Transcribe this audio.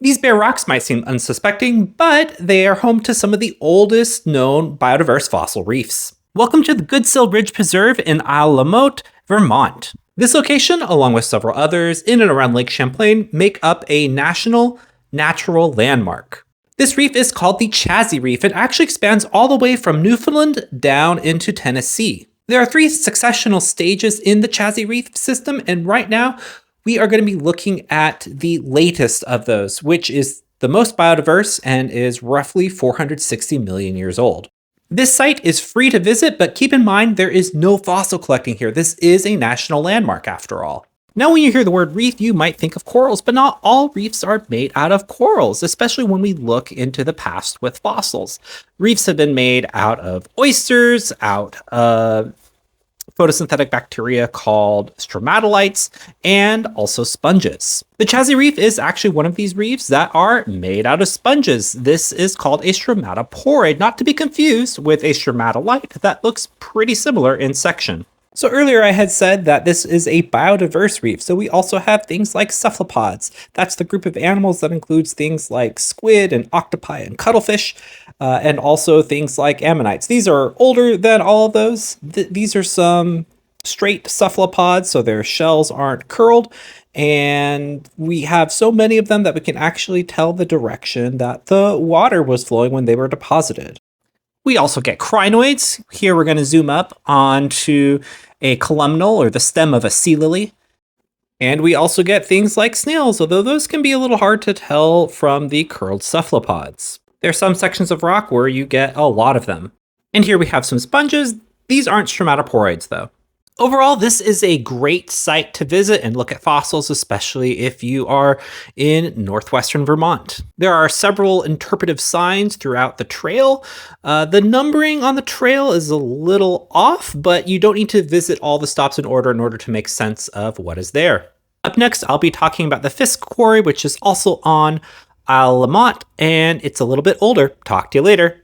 These bare rocks might seem unsuspecting, but they are home to some of the oldest known biodiverse fossil reefs. Welcome to the Goodsell Ridge Preserve in Isle La Motte, Vermont. This location, along with several others in and around Lake Champlain, make up a national natural landmark. This reef is called the Chazy Reef. It actually expands all the way from Newfoundland down into Tennessee. There are 3 successional stages in the Chazy Reef system, and right now we are going to be looking at the latest of those, which is the most biodiverse and is roughly 460 million years old. This site is free to visit, but keep in mind there is no fossil collecting here. This is a national landmark after all. Now, when you hear the word reef, you might think of corals, but not all reefs are made out of corals, especially when we look into the past with fossils. Reefs have been made out of oysters, out of photosynthetic bacteria called stromatolites, and also sponges. The Chazy Reef is actually one of these reefs that are made out of sponges. This is called a stromatoporoid, not to be confused with a stromatolite that looks pretty similar in section. So earlier I had said that this is a biodiverse reef, so we also have things like cephalopods. That's the group of animals that includes things like squid and octopi and cuttlefish, and also things like ammonites. These are older than all of those. These are some straight cephalopods, so their shells aren't curled, and we have so many of them that we can actually tell the direction that the water was flowing when they were deposited. We also get crinoids. Here we're going to zoom up onto a columnal, or the stem of a sea lily. And we also get things like snails, although those can be a little hard to tell from the curled cephalopods. There are some sections of rock where you get a lot of them. And here we have some sponges. These aren't stromatoporoids, though. Overall, this is a great site to visit and look at fossils, especially if you are in northwestern Vermont. There are several interpretive signs throughout the trail. The numbering on the trail is a little off, but you don't need to visit all the stops in order to make sense of what is there. Up next, I'll be talking about the Fisk Quarry, which is also on Isle La Motte, and it's a little bit older. Talk to you later.